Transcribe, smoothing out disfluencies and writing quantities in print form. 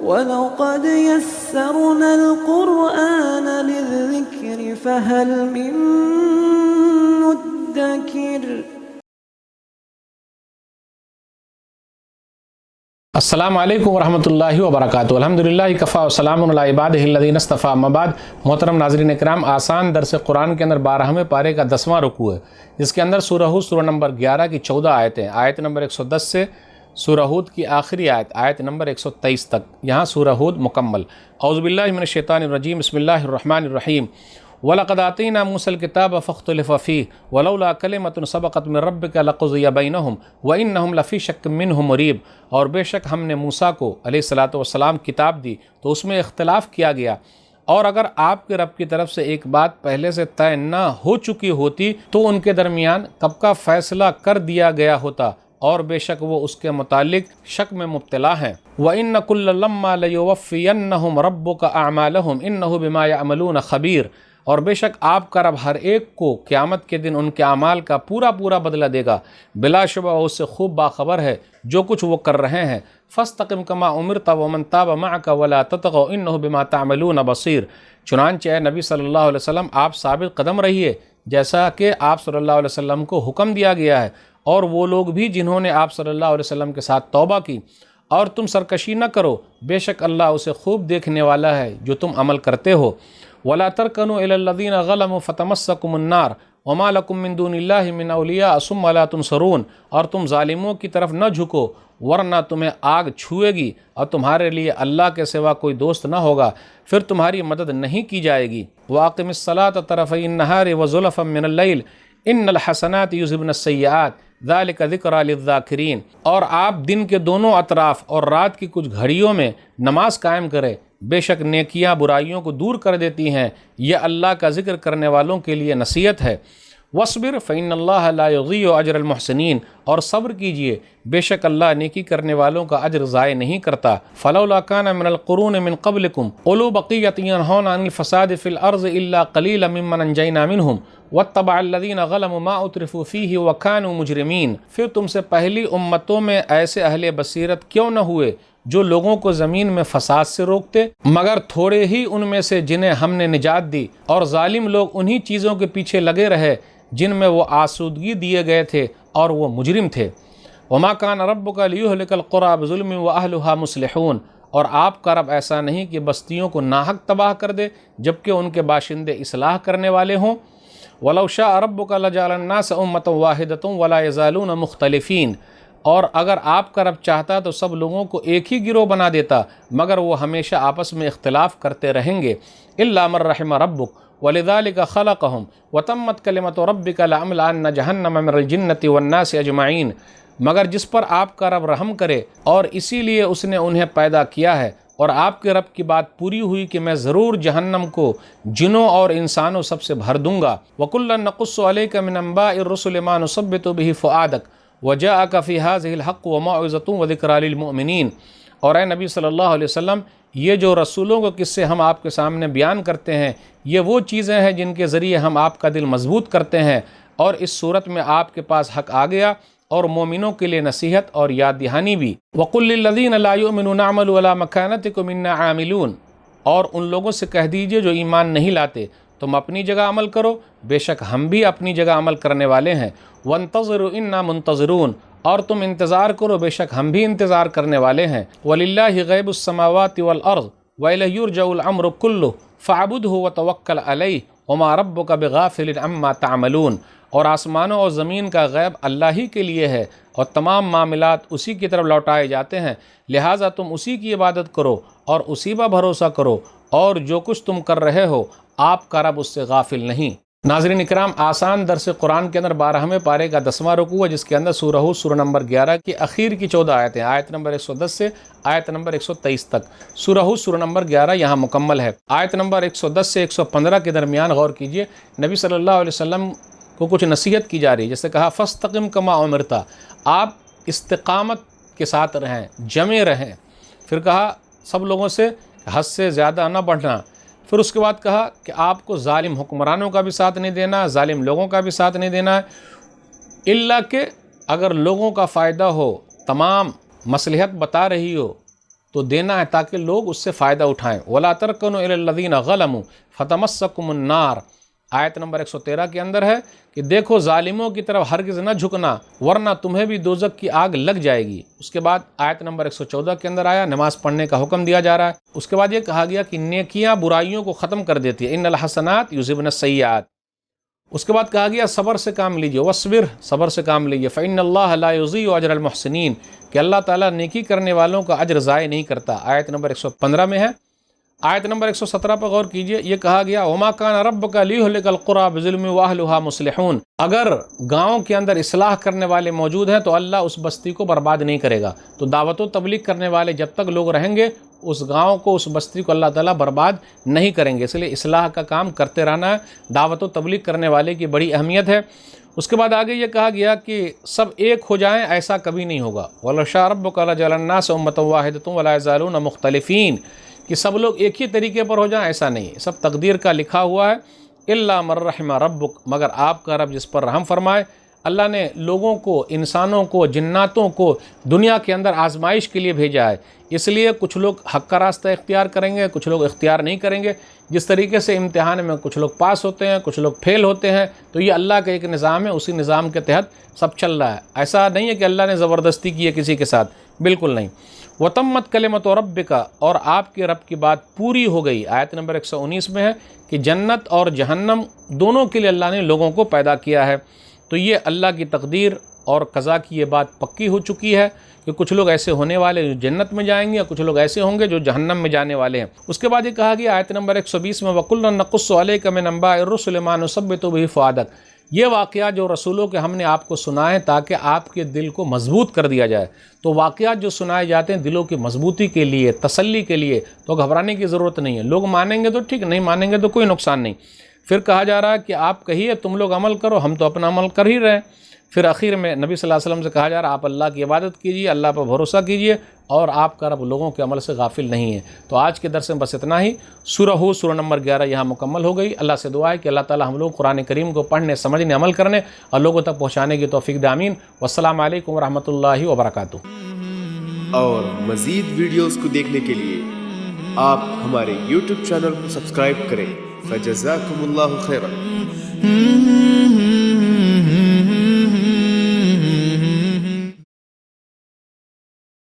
وَلَقَدْ يَسَّرْنَا الْقُرْآنَ لِلذِّكْرِ فَهَلْ مِن مُّدَّكِرٍ۔ السلام علیکم ورحمۃ اللہ وبرکاتہ۔ الحمدللہ کفا وسلام علی عبادہ الذین اصطفیٰ، اما بعد۔ محترم ناظرین اکرام، آسان درس قرآن کے اندر 12ویں پارے کا 10واں رکوع ہے، جس کے اندر سورہ ہود سورہ نمبر 11 کی 14 آیتیں، آیت نمبر 110 سے سورہ ہود کی آخری آیت، آیت نمبر 123 تک، یہاں سورہ ہود مکمل۔ اعوذ باللہ من الشیطان الرجیم، بسم اللہ الرحمن الرحیم۔ وَلَقَدْ آتَيْنَا مُوسَى الْكِتَابَ فَاخْتُلِفَ فِيهِ وَلَوْلَا كَلِمَةٌ سَبَقَتْ مِن رَّبِّكَ لَقُضِيَ بَيْنَهُمْ وَإِنَّهُمْ لَفِي شَكٍّ مِّنْهُ مُرِيبٍ۔ اور بے شک ہم نے موسیٰ کو علیہ الصلاۃ والسلام کتاب دی تو اس میں اختلاف کیا گیا، اور اگر آپ کے رب کی طرف سے ایک بات پہلے سے طے نہ ہو چکی ہوتی تو ان کے درمیان کب کا فیصلہ کر دیا گیا ہوتا، اور بے شک وہ اس کے متعلق شک میں مبتلا ہیں۔ وَإِنَّ كُلًّا لَمَّا لَيُوَفِّيَنَّهُمْ رَبُّكَ أَعْمَالَهُمْ إِنَّهُ بِمَا يَعْمَلُونَ خَبِيرٌ۔ اور بے شک آپ کا رب ہر ایک کو قیامت کے دن ان کے اعمال کا پورا بدلہ دے گا، بلا شبہ وہ اس سے خوب باخبر ہے جو کچھ وہ کر رہے ہیں۔ فاستقم کما امرت ومن تاب معك ولا تطغوا انه بما تعملون بصیر۔ چنانچہ اے نبی صلی اللہ علیہ وسلم، آپ ثابت قدم رہیے جیسا کہ آپ صلی اللہ علیہ وسلم کو حکم دیا گیا ہے، اور وہ لوگ بھی جنہوں نے آپ صلی اللہ علیہ وسلم کے ساتھ توبہ کی، اور تم سرکشی نہ کرو، بے شک اللہ اسے خوب دیکھنے والا ہے جو تم عمل کرتے ہو۔ وَلَا تَرْكَنُوا إِلَى الَّذِينَ ظَلَمُوا فَتَمَسَّكُمُ النَّارُ وَمَا لَكُم مِّن دُونِ اللَّهِ مِنْ أَوْلِيَاءَ ثُمَّ لَا تُنصَرُونَ۔ اور تم ظالموں کی طرف نہ جھکو، ورنہ تمہیں آگ چھوئے گی، اور تمہارے لیے اللہ کے سوا کوئی دوست نہ ہوگا، پھر تمہاری مدد نہیں کی جائے گی۔ وَأَقِمِ الصَّلَاةَ طَرَفَيِ النَّهَارِ وَزُلَفًا مِّنَ اللَّيْلِ إِنَّ الْحَسَنَاتِ يُذْهِبْنَ السَّيِّئَاتِ ذَلِكَ ذِكْرَىٰ لِلذَّاكِرِينَ۔ اور آپ دن کے دونوں اطراف اور رات کی کچھ گھڑیوں میں نماز قائم کرے، بے شک نیکیاں برائیوں کو دور کر دیتی ہیں، یہ اللہ کا ذکر کرنے والوں کے لیے نصیحت ہے۔ وَاصْبِرْ فَإِنَّ اللَّهَ لَا يُضِيعُ أَجْرَ الْمُحْسِنِينَ۔ اور صبر کیجئے، بے شک اللہ نیکی کرنے والوں کا اجر ضائع نہیں کرتا۔ فَلَوْلَا كَانَ مِنَ الْقُرُونِ مِن قَبْلِكُمْ أُولُو بَقِيَّةٍ يَنْهَوْنَ عَنِ الْفَسَادِ فِي الْأَرْضِ إِلَّا قَلِيلًا مِّمَّنْ أَنجَيْنَا مِنْهُمْ وَاتَّبَعَ الَّذِينَ ظَلَمُوا مَا أُتْرِفُوا فِيهِ وَكَانُوا مُجْرِمِينَ۔ پھر تم سے پہلی امتوں میں ایسے اہل بصیرت کیوں نہ ہوئے جو لوگوں کو زمین میں فساد سے روکتے، مگر تھوڑے ہی ان میں سے جنہیں ہم نے نجات دی، اور ظالم لوگ انہی چیزوں کے پیچھے لگے رہے جن میں وہ آسودگی دیے گئے تھے اور وہ مجرم تھے۔ وَمَا كَانَ رَبُّكَ لِيُهْلِكَ الْقُرَىٰ بِظُلْمٍ وَأَهْلُهَا مُصْلِحُونَ۔ اور آپ کا رب ایسا نہیں کہ بستیوں کو ناحق تباہ کر دے جبکہ ان کے باشندے اصلاح کرنے والے ہوں۔ وَلَوْ شَاءَ رَبُّكَ لَجَعَلَ النَّاسَ أُمَّةً وَاحِدَةً وَلَا يَزَالُونَ مُخْتَلِفِينَ۔ اور اگر آپ کا رب چاہتا تو سب لوگوں کو ایک ہی گروہ بنا دیتا، مگر وہ ہمیشہ آپس میں اختلاف کرتے رہیں گے۔ إِلَّا مَن رَحِمَ رَبُّكَ وَلِذَٰلِكَ خَلَقَهُمْ وَتَمَّتْ كَلِمَةُ رَبِّكَ لَأَمْلَأَنَّ جَهَنَّمَ مِنَ الْجِنَّةِ وَالنَّاسِ أَجْمَعِينَ۔ مگر جس پر آپ کا رب رحم کرے، اور اسی لیے اس نے انہیں پیدا کیا ہے، اور آپ کے رب کی بات پوری ہوئی کہ میں ضرور جہنم کو جنوں اور انسانوں سب سے بھر دوں گا۔ وَكُلًّا نَقُصُّ عَلَيْكَ مِنْ أَنبَاءِ الرُّسُلِ مَا نُثَبِّتُ بِهِ فُؤَادَكَ وَجَاءَكَ فِي هَٰذِهِ الْحَقُّ وَمَوْعِظَةٌ وَذِكْرَىٰ لِلْمُؤْمِنِينَ۔ اور اے نبی صلی اللہ علیہ وسلم، یہ جو رسولوں کو قصے ہم آپ کے سامنے بیان کرتے ہیں، یہ وہ چیزیں ہیں جن کے ذریعے ہم آپ کا دل مضبوط کرتے ہیں، اور اس صورت میں آپ کے پاس حق آ گیا، اور مومنوں کے لیے نصیحت اور یاد دہانی بھی۔ وَقُل لِّلَّذِينَ لَا يُؤْمِنُونَ اعْمَلُوا عَلَىٰ مَكَانَتِكُمْ إِنَّا عَامِلُونَ۔ اور ان لوگوں سے کہہ دیجئے جو ایمان نہیں لاتے، تم اپنی جگہ عمل کرو، بے شک ہم بھی اپنی جگہ عمل کرنے والے ہیں۔ وَانتَظِرُوا إِنَّا مُنتَظِرُونَ۔ اور تم انتظار کرو، بے شک ہم بھی انتظار کرنے والے ہیں۔ وَلِلَّهِ غَيْبُ السَّمَاوَاتِ وَالْأَرْضِ وَإِلَيْهِ يُرْجَعُ الْأَمْرُ كُلُّهُ فَاعْبُدْهُ وَتَوَكَّلْ عَلَيْهِ وَمَا رَبُّكَ بِغَافِلٍ عَمَّا تَعْمَلُونَ۔ اور آسمانوں اور زمین کا غیب اللہ ہی کے لیے ہے، اور تمام معاملات اسی کی طرف لوٹائے جاتے ہیں، لہٰذا تم اسی کی عبادت کرو اور اسی پر بھروسہ کرو، اور جو کچھ تم کر رہے ہو آپ کا رب اس سے غافل نہیں۔ ناظرین اکرام، آسان درس قرآن کے اندر 12ویں پارے کا 10واں رکوع ہے، جس کے اندر سورہ ہود سورہ نمبر 11 کی اخیر کی 14 آیتیں، آیت نمبر 110 سے آیت نمبر 123 تک۔ سورہ ہود سورہ نمبر 11 یہاں مکمل ہے۔ آیت نمبر 110 سے 115 کے درمیان غور کیجئے، نبی صلی اللہ علیہ وسلم کو کچھ نصیحت کی جا رہی ہے، جیسے کہا فَاسْتَقِمْ كَمَا أُمِرْتَ، آپ استقامت کے ساتھ رہیں، جمے رہیں۔ پھر کہا سب لوگوں سے حد سے زیادہ نہ بڑھنا۔ پھر اس کے بعد کہا کہ آپ کو ظالم حکمرانوں کا بھی ساتھ نہیں دینا، ظالم لوگوں کا بھی ساتھ نہیں دینا ہے، الا کہ اگر لوگوں کا فائدہ ہو، تمام مصلحت بتا رہی ہو، تو دینا ہے تاکہ لوگ اس سے فائدہ اٹھائیں۔ وَلَا تَرْكَنُوا إِلَى الَّذِينَ ظَلَمُوا فَتَمَسَّكُمُ النَّارُ، آیت نمبر 113 کے اندر ہے کہ دیکھو ظالموں کی طرف ہرگز نہ جھکنا ورنہ تمہیں بھی دوزخ کی آگ لگ جائے گی۔ اس کے بعد آیت نمبر 114 کے اندر آیا نماز پڑھنے کا حکم دیا جا رہا ہے۔ اس کے بعد یہ کہا گیا کہ نیکیاں برائیوں کو ختم کر دیتی ہے، ان الحسنات یذہبن السیئات۔ اس کے بعد کہا گیا صبر سے کام لیجیے، وصبر، صبر سے کام لیجیے، فإن اللہ لا یضیع اجر المحسنین، کہ اللہ تعالیٰ نیکی کرنے والوں کا اجر ضائع نہیں کرتا، آیت نمبر 115 میں ہے۔ آیت نمبر 117 پر غور کیجئے، یہ کہا گیا وما کان ربک لیہلک القری بظلم واہلھا مصلحون، اگر گاؤں کے اندر اصلاح کرنے والے موجود ہیں تو اللہ اس بستی کو برباد نہیں کرے گا۔ تو دعوت و تبلیغ کرنے والے جب تک لوگ رہیں گے اس گاؤں کو، اس بستی کو اللہ تعالیٰ برباد نہیں کریں گے، اس لیے اصلاح کا کام کرتے رہنا ہے، دعوت و تبلیغ کرنے والے کی بڑی اہمیت ہے۔ اس کے بعد آگے یہ کہا گیا کہ سب ایک ہو جائیں، ایسا کبھی نہیں ہوگا، وَلَوْ شَاءَ رَبُّكَ لَجَعَلَ النَّاسَ أُمَّةً وَاحِدَةً وَلَا يَزَالُونَ مُخْتَلِفِينَ، کہ سب لوگ ایک ہی طریقے پر ہو جائیں، ایسا نہیں، سب تقدیر کا لکھا ہوا ہے۔ إِلَّا مَن رَحِمَ رَبُّكَ، مگر آپ کا رب جس پر رحم فرمائے۔ اللہ نے لوگوں کو، انسانوں کو، جناتوں کو دنیا کے اندر آزمائش کے لیے بھیجا ہے، اس لیے کچھ لوگ حق کا راستہ اختیار کریں گے، کچھ لوگ اختیار نہیں کریں گے۔ جس طریقے سے امتحان میں کچھ لوگ پاس ہوتے ہیں، کچھ لوگ فیل ہوتے ہیں، تو یہ اللہ کا ایک نظام ہے، اسی نظام کے تحت سب چل رہا ہے۔ ایسا نہیں ہے کہ اللہ نے زبردستی کی ہے کسی کے ساتھ، بالکل نہیں۔ وَتَمَّتْ كَلِمَةُ رَبِّكَ، اور آپ کے رب کی بات پوری ہو گئی، آیت نمبر 119 میں ہے کہ جنت اور جہنم دونوں کے لیے اللہ نے لوگوں کو پیدا کیا ہے۔ تو یہ اللہ کی تقدیر اور قضا کی یہ بات پکی ہو چکی ہے کہ کچھ لوگ ایسے ہونے والے جو جنت میں جائیں گے، اور کچھ لوگ ایسے ہوں گے جو جہنم میں جانے والے ہیں۔ اس کے بعد یہ کہا گیا آیت نمبر 120 میں وَكُلًّا نَقُصُّ عَلَيْكَ مِنْ أَنْبَاءِ الرُّسُلِ مَا نُثَبِّتُ بِهِ فُؤَادَكَ، یہ واقعات جو رسولوں کے ہم نے آپ کو سنائے تاکہ آپ کے دل کو مضبوط کر دیا جائے۔ تو واقعات جو سنائے جاتے ہیں دلوں کی مضبوطی کے لیے، تسلی کے لیے، تو گھبرانے کی ضرورت نہیں ہے۔ لوگ مانیں گے تو ٹھیک، نہیں مانیں گے تو کوئی نقصان نہیں۔ پھر کہا جا رہا ہے کہ آپ کہیے تم لوگ عمل کرو، ہم تو اپنا عمل کر ہی رہے ہیں۔ پھر آخر میں نبی صلی اللہ علیہ وسلم سے کہا جا رہا ہے آپ اللہ کی عبادت کیجیے، اللہ پر بھروسہ کیجیے، اور آپ کا رب لوگوں کے عمل سے غافل نہیں ہے۔ تو آج کے درس میں بس اتنا ہی۔ سورہ ہود سورہ نمبر 11 یہاں مکمل ہو گئی۔ اللہ سے دعا ہے کہ اللہ تعالی ہم لوگ قرآن کریم کو پڑھنے، سمجھنے، عمل کرنے اور لوگوں تک پہنچانے کی توفیق دے، آمین۔ والسلام علیکم ورحمۃ اللہ وبرکاتہ۔ اور مزید ویڈیوز کو دیکھنے کے لیے آپ ہمارے YouTube چینل کو سبسکرائب کریں۔ فجزاکم اللہ خیرا۔